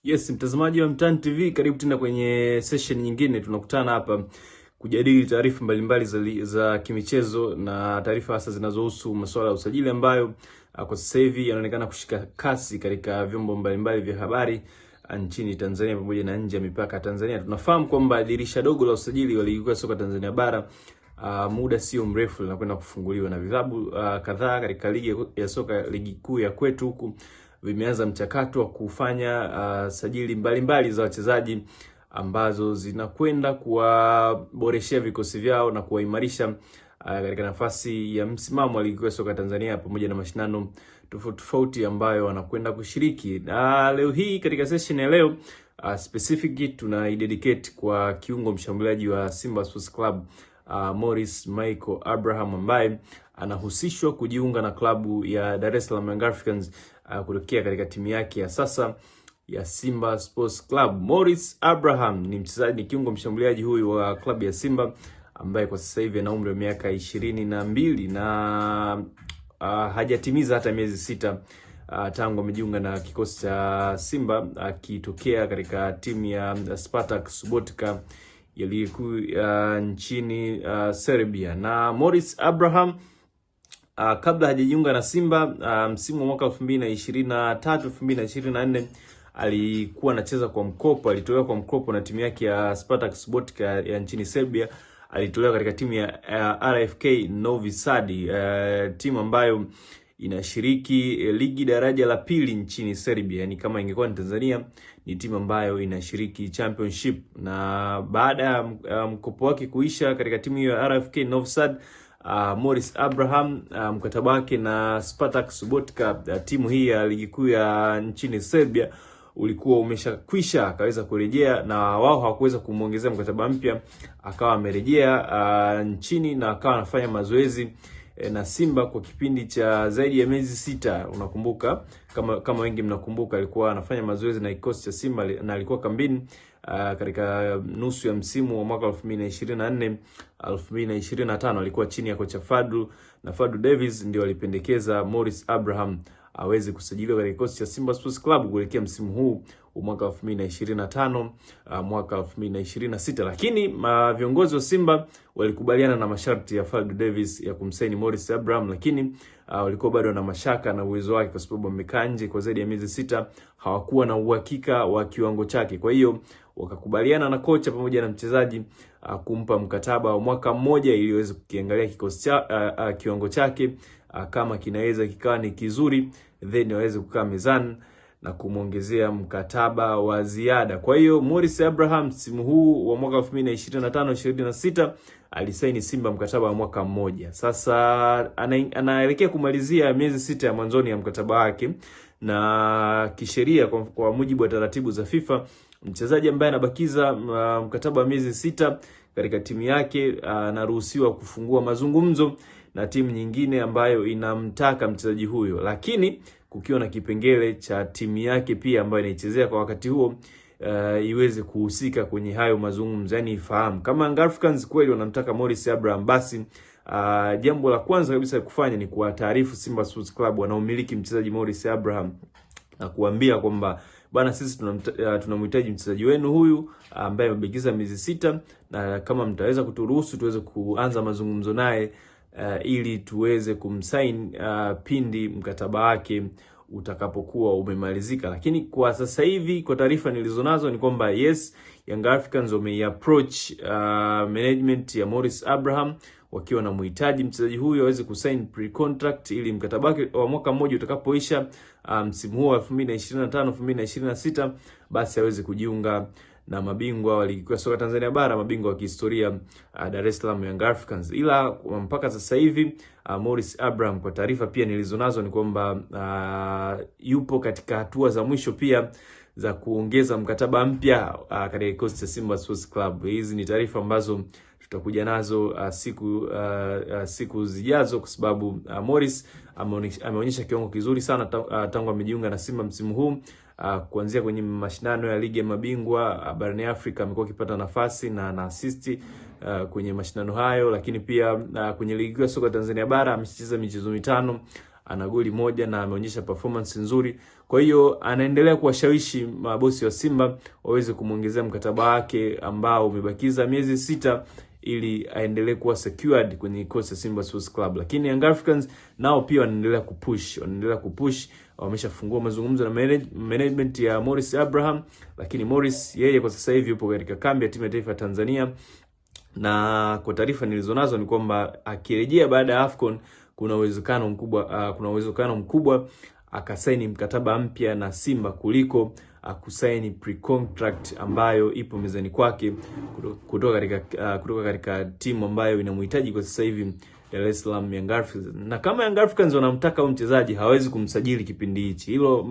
Yes, mtazamaji wa Mtaani TV, karibu tena kwenye session nyingine. Tunakutana hapa kujadili taarifa mbalimbali za kimichezo na taarifa hasa zinazohusu masuala ya usajili ambayo kwa sasa hivi yanaonekana kushika kasi katika vyombo mbalimbali vya habari nchini Tanzania pamoja na nje ya mipaka ya Tanzania. Tunafahamu kwamba dirisha dogo la usajili wa ligi kuu ya soka Tanzania bara muda sio mrefu linakwenda kufunguliwa na vilabu kadhaa katika ligi ya soka, ligi kuu ya kwetu huku vimeanza mchakato wa kufanya sajili mbalimbali za wachezaji ambazo zinakwenda kuwaboreshea vikosi vyao na kuwaimarisha katika nafasi ya msimamo wa ligi kuu ya soka Tanzania pamoja na mashindano tofauti ambayo wanakwenda kushiriki. Na leo hii katika session ya leo specific tunaidedicate kwa kiungo mshambuliaji wa Simba Sports Club Morris Michael Abraham ambaye anahusishwa kujiunga na klabu ya Dar es Salaam Young Africans kutokea katika timu yake ya sasa ya Simba Sports Club. Morris Abraham ni mchezaji, ni kiungo mshambuliaji huyu wa klabu ya Simba ambaye kwa sasa hivi ana umri wa miaka 22 na hajatimiza hata miezi 6 tangu amejiunga na kikosi cha Simba akitokea katika timu ya Spartak Subotica ya ligi kuu nchini Serbia. Na Morris Abraham kabla hajajiunga na Simba msimu wa mwaka 2023-2024 alikuwa anacheza kwa mkopo. Alitolewa kwa mkopo na timu yake ya Spartak Subotica ya nchini Serbia. Alitolewa katika timu ya RFK Novi Sad, timu ambayo inashiriki ligi daraja la pili nchini Serbia. Yani kama ingekuwa ni Tanzania, ni timu ambayo inashiriki championship. Na baada ya mkopo wake kuisha katika timu hiyo ya RFK Novi Sad, Morris Abraham mkataba wake na Spartak Subotica, timu hii ya ligi kuu ya nchini Serbia, ulikuwa umeshakwisha. Akaweza kurejea na wao hawakuweza kumuongezea mkataba mpya. Akawa amerejea nchini na akawa anafanya mazoezi na Simba kwa kipindi cha zaidi ya miezi 6. Unakumbuka, kama wengi mnakumbuka, alikuwa anafanya mazoezi na kikosi cha Simba na alikuwa kambini katika nusu ya msimu wa mwaka 2024-2025. Alikuwa chini ya kocha Fadlu, na Fadlu Davis ndio alipendekeza Morris Abraham aweze kusajiliwa katika kikosi cha Simba Sports Club kuelekea msimu huu wa mwaka 2025 mwaka 2026. Lakini viongozi wa Simba walikubaliana na masharti ya Fadlu Davis ya kumsaini Morris Abraham, lakini walikuwa bado na mashaka na uwezo wake kwa sababu amekaa nje kwa zaidi ya miezi 6. Hawakuwa na uhakika wa kiwango chake. Kwa hiyo wakakubaliana na kocha pamoja na mchezaji kumpa mkataba wa mwaka mmoja ili aweze kukiangalia kikosi cha kiwango chake, kama kinaweza kikawa ni kizuri, then waweze kukaa mezani na kumuongezea mkataba wa ziada. Kwa hiyo Morris Abraham msimu huu wa mwaka 2025-2026 alisaini Simba mkataba wa mwaka mmoja. Sasa anaelekea kumalizia miezi 6 ya mwanzoni ya mkataba wake, na kisheria kwa mujibu wa taratibu za FIFA, mchezaji ambaye anabakiza mkataba wa miezi 6 katika timu yake anaruhusiwa kufungua mazungumzo na timu nyingine ambayo inamtaka mchezaji huyo, lakini kukiwa na kipengele cha timu yake pia ambayo inaichezea kwa wakati huo iweze kuhusika kwenye hayo mazungumzo. Yani ifahamu kama Young Africans kweli wanamtaka Morris Abraham, basi jambo la kwanza kabisa kufanya ni kuwataarifu Simba Sports Club wanaomiliki mchezaji Morris Abraham na kuambia kwamba bwana, sisi tunamhitaji mchezaji wenu huyu ambaye amebakiza miezi 6, na kama mtaweza kuturuhusu tuweze kuanza mazungumzo naye ili tuweze kumsign pindi mkataba wake utakapokuwa umemalizika. Lakini kwa sasa hivi, kwa taarifa nilizonazo ni kwamba yes, Young Africans wameapproach management ya Morris Abraham wakiwa wanamhitaji mchezaji huyu aweze kusign pre-contract ili mkataba wake wa mwaka mmoja utakapoisha msimu huu wa 2025-2026 basi aweze kujiunga na mabingwa wa ligi kuu ya soka Tanzania bara, mabingwa wa kihistoria Dar es Salaam Young Africans. Ila mpaka sasa hivi Morris Abraham, kwa taarifa pia nilizonazo, ni kwamba yupo katika hatua za mwisho pia za kuongeza mkataba mpya katika kikosi cha Simba Sports Club. Hizi ni taarifa ambazo tutakuja nazo siku zijazo, kwa sababu Morris ameonyesha kiwango kizuri sana tangu amejiunga na Simba msimu huu. Kuanzia kwenye mashindano ya ligi ya mabingwa barani Afrika amekuwa akipata nafasi na assist kwenye mashindano hayo, lakini pia kwenye ligi ya soka Tanzania bara amecheza michezo 5 ana goli moja na ameonyesha performance nzuri. Kwa hiyo anaendelea kuwashawishi mabosi wa Simba waweze kumuongezea mkataba wake ambao umebakiza miezi 6 ili aendelee kuwa secured kwenye kikosi cha Simba Sports Club. Lakini Young Africans nao pia wanaendelea kupush. Wameshafungua mazungumzo na management ya Morris Abraham, lakini Morris yeye kwa sasa hivi yupo katika kambi ya timu ya taifa ya Tanzania, na kwa taarifa nilizonazo ni kwamba akirejea baada ya AFCON kuna uwezekano mkubwa akasaini mkataba mpya na Simba kuliko akusaini pre-contract ambayo ipo mezani kwake kutoka katika timu ambayo inamhitaji kwa sasa hivi, Dar es Salaam Young Africans. Na kama Young Africans wanamtaka huyu mchezaji, hawezi kumsajili kipindi hichi. Hilo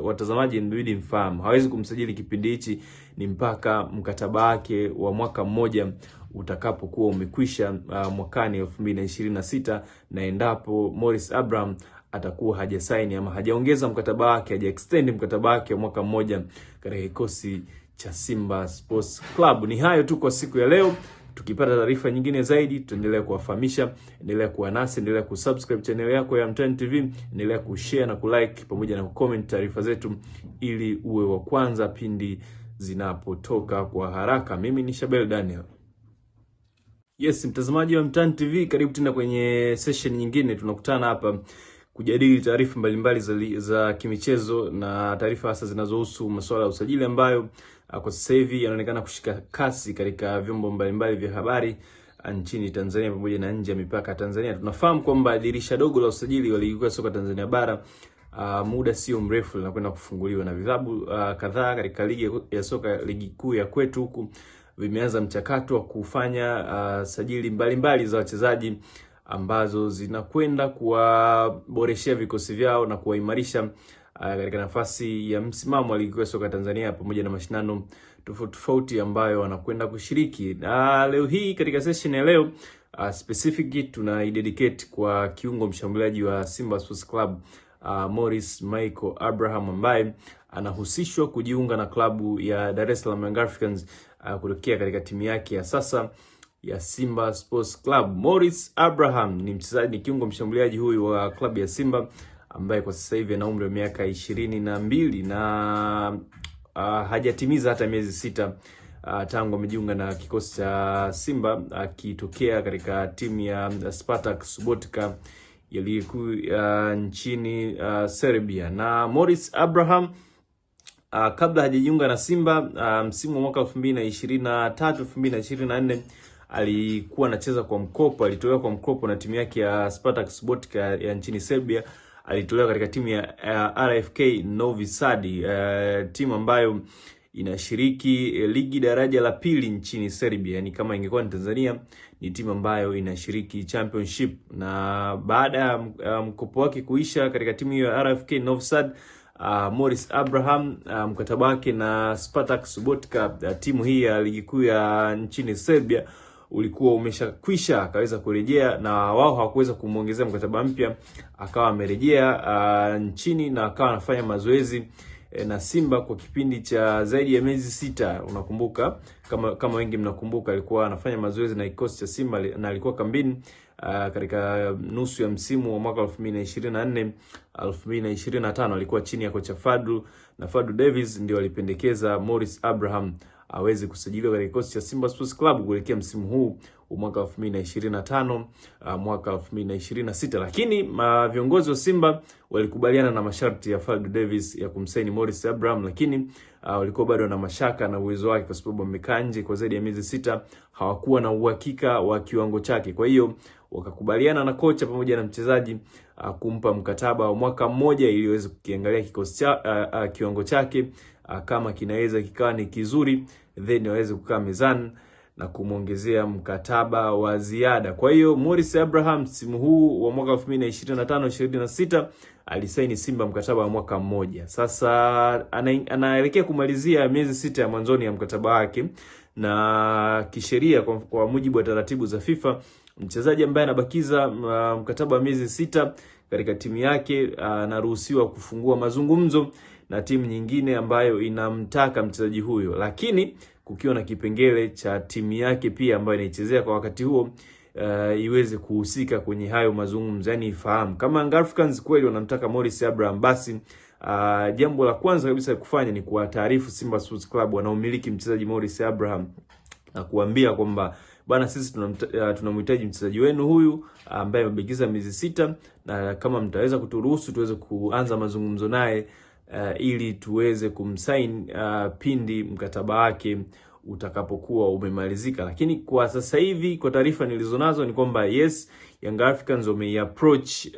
watazamaji inabidi mfahamu. Hawezi kumsajili kipindi hichi, ni mpaka mkataba wake wa mwaka mmoja utakapokuwa umekwisha mwakani 2026, na endapo Morris Abraham atakuwa hajasaini ama hajaongeza mkataba wake, hajaextend mkataba wake wa mwaka mmoja katika kikosi cha Simba Sports Club. Ni hayo tu kwa siku ya leo. Tukipata taarifa nyingine zaidi tutaendelea kuwafahamisha. Endelea kuwa nasi, endelea kusubscribe channel yako ya Mtani TV, endelea kushare na kulike pamoja na kucomment taarifa zetu ili uwe wa kwanza pindi zinapotoka kwa haraka. Mimi ni Shabel Daniel. Yes, mtazamaji wa Mtani TV, karibu tena kwenye session nyingine. Tunakutana hapa kujadili taarifa mbalimbali za kimichezo na taarifa hasa zinazohusu masuala ya usajili ambayo kwa sasa hivi yanaonekana kushika kasi katika vyombo mbalimbali vya habari nchini Tanzania pamoja na nje ya mipaka ya Tanzania. Tunafahamu kwamba dirisha dogo la usajili wa ligi kuu ya soka Tanzania bara muda sio mrefu linakwenda kufunguliwa, na vilabu kadhaa katika ligi ya soka, ligi kuu ya kwetu huku, vimeanza mchakato wa kufanya sajili mbalimbali za wachezaji ambazo zinakwenda kuwaboreshea vikosi vyao na kuwaimarisha katika nafasi ya msimamo wa ligi kuu ya soka Tanzania pamoja na mashindano tofauti ambayo wanakwenda kushiriki. Na leo hii katika session ya leo specific tunaidedicate kwa kiungo mshambuliaji wa Simba Sports Club Morris Michael Abraham, ambaye anahusishwa kujiunga na klabu ya Dar es Salaam Young Africans kutokea katika timu yake ya sasa ya Simba Sports Club. Morris Abraham ni mchezaji, ni kiungo mshambuliaji huyu wa klabu ya Simba ambaye kwa sasa hivi ana umri wa miaka 22 na hajatimiza hata miezi 6 tangu amejiunga na kikosi cha Simba akitokea katika timu ya Spartak Subotica ya ligi kuu nchini Serbia. Na Morris Abraham kabla hajajiunga na Simba msimu wa mwaka 2023-2024 alikuwa anacheza kwa mkopo. Alitolewa kwa mkopo na timu yake ya Spartak Subotica ya nchini Serbia. Alitolewa katika timu ya RFK Novi Sad, timu ambayo inashiriki ligi daraja la pili nchini Serbia. Yani kama ingekuwa ni Tanzania, ni timu ambayo inashiriki championship. Na baada ya mkopo wake kuisha katika timu ya RFK Novi Sad, Morris Abraham mkataba wake na Spartak Subotica, timu hii ya ligi kuu ya nchini Serbia, ulikuwa umeshakwisha. Akaweza kurejea na wao hawakuweza kumuongezea mkataba mpya, akawa amerejea nchini na akawa anafanya mazoezi na Simba kwa kipindi cha zaidi ya miezi 6. Unakumbuka, kama wengi mnakumbuka, alikuwa anafanya mazoezi na kikosi cha Simba na alikuwa kambini katika nusu ya msimu wa mwaka 2024-2025. Alikuwa chini ya kocha Fadlu, na Fadlu Davis ndio alipendekeza Morris Abraham aweze kusajiliwa katika kikosi cha Simba Sports Club kuelekea msimu huu wa mwaka 2025 mwaka 2026. Lakini viongozi wa Simba walikubaliana na masharti ya Fadlu Davis ya kumsaini Morris Abraham, lakini walikuwa bado na mashaka na uwezo wake kwa sababu amekaa nje kwa zaidi ya miezi 6. Hawakuwa na uhakika wa kiwango chake. Kwa hiyo wakakubaliana na kocha pamoja na mchezaji kumpa mkataba wa mwaka mmoja ili aweze kukiangalia kikosi cha kiwango chake, kama kinaweza kikawa ni kizuri, then waweze kukaa mezani na kumuongezea mkataba wa ziada. Kwa hiyo Morris Abraham msimu huu wa mwaka 2025-2026 alisaini Simba mkataba wa mwaka mmoja. Sasa anaelekea kumalizia miezi 6 ya mwanzoni ya mkataba wake, na kisheria kwa mujibu wa taratibu za FIFA, mchezaji ambaye anabakiza mkataba wa miezi 6 katika timu yake anaruhusiwa kufungua mazungumzo na timu nyingine ambayo inamtaka mchezaji huyo, lakini kukiwa na kipengele cha timu yake pia ambayo inaichezea kwa wakati huo iweze kuhusika kwenye hayo mazungumzo, yani ifahamu kama Young Africans kweli wanamtaka Morris Abraham, basi jambo la kwanza kabisa kufanya ni kuwataarifu Simba Sports Club wanaomiliki mchezaji Morris Abraham na kuambia kwamba bwana, sisi tunamhitaji mchezaji wenu huyu ambaye amebakiza miezi 6, na kama mtaweza kuturuhusu tuweze kuanza mazungumzo naye ili tuweze kumsign pindi mkataba wake utakapokuwa umemalizika. Lakini kwa sasa hivi, kwa taarifa nilizonazo ni kwamba yes, Young Africans wameapproach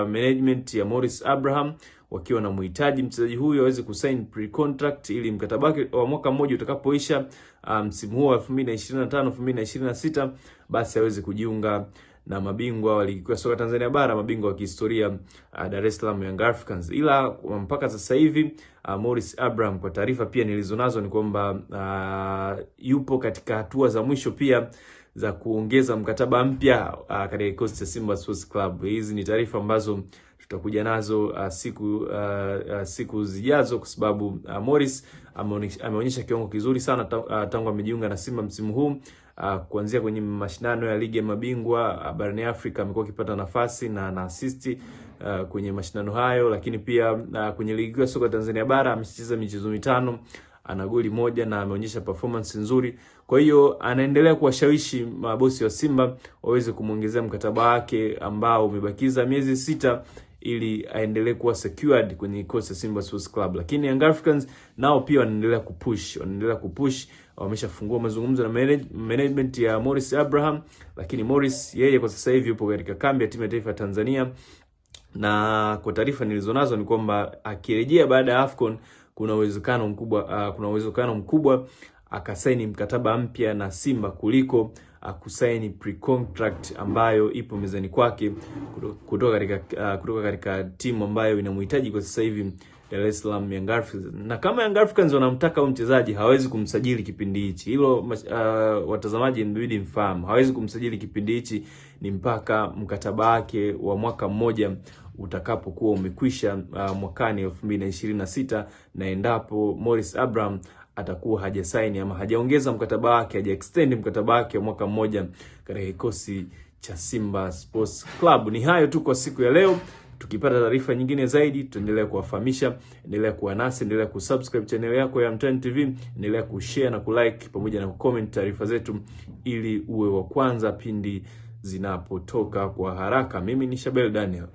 management ya Morris Abraham wakiwa wanamhitaji mchezaji huyu aweze kusign pre-contract ili mkataba wake wa mwaka mmoja utakapoisha msimu huu wa 2025 2026, basi aweze kujiunga na mabingwa wa ligi kuu ya soka Tanzania bara, mabingwa wa kihistoria Dar es Salaam Young Africans. Ila mpaka sasa hivi Morris Abraham, kwa taarifa pia nilizonazo, ni kwamba yupo katika hatua za mwisho pia za kuongeza mkataba mpya katika kikosi cha Simba Sports Club. Hizi ni taarifa ambazo tutakuja nazo siku zijazo, kwa sababu Morris ameonyesha kiwango kizuri sana tangu amejiunga na Simba msimu huu. Kuanzia kwenye mashindano ya ligi ya mabingwa barani Afrika amekuwa akipata nafasi na assist kwenye mashindano hayo, lakini pia kwenye ligi ya soka Tanzania bara amecheza michezo 5, ana goli 1 na ameonyesha performance nzuri. Kwa hiyo anaendelea kuwashawishi mabosi wa Simba waweze kumuongezea mkataba wake ambao umebakiza miezi 6 ili aendelee kuwa secured kwenye kikosi cha Simba Sports Club. Lakini Young Africans nao pia wanaendelea kupush, wameshafungua mazungumzo na management ya Morris Abraham, lakini Morris yeye kwa sasa hivi yupo katika kambi ya timu ya taifa ya Tanzania, na kwa taarifa nilizonazo ni kwamba akirejea baada ya AFCON kuna uwezekano mkubwa akasaini mkataba mpya na Simba kuliko kusaini pre-contract ambayo ipo mezani kwake kutoka katika timu ambayo inamhitaji kwa sasa hivi, Dar es Salaam Young Africans. Na kama Young Africans wanamtaka huyu mchezaji, hawezi kumsajili kipindi hichi. Hilo watazamaji inabidi mfahamu. Hawezi kumsajili kipindi hichi, ni mpaka mkataba wake wa mwaka mmoja utakapokuwa umekwisha mwakani 2026, na endapo Morris Abraham atakuwa hajasaini ama hajaongeza mkataba wake, hajaextend mkataba wake wa mwaka mmoja katika kikosi cha Simba Sports Club. Ni hayo tu kwa siku ya leo. Tukipata taarifa nyingine zaidi tutaendelea kuwafahamisha. Endelea kuwa nasi, endelea kusubscribe channel yako ya Mtani TV, endelea kushare na kulike pamoja na kucomment taarifa zetu ili uwe wa kwanza pindi zinapotoka kwa haraka. Mimi ni Shabel Daniel.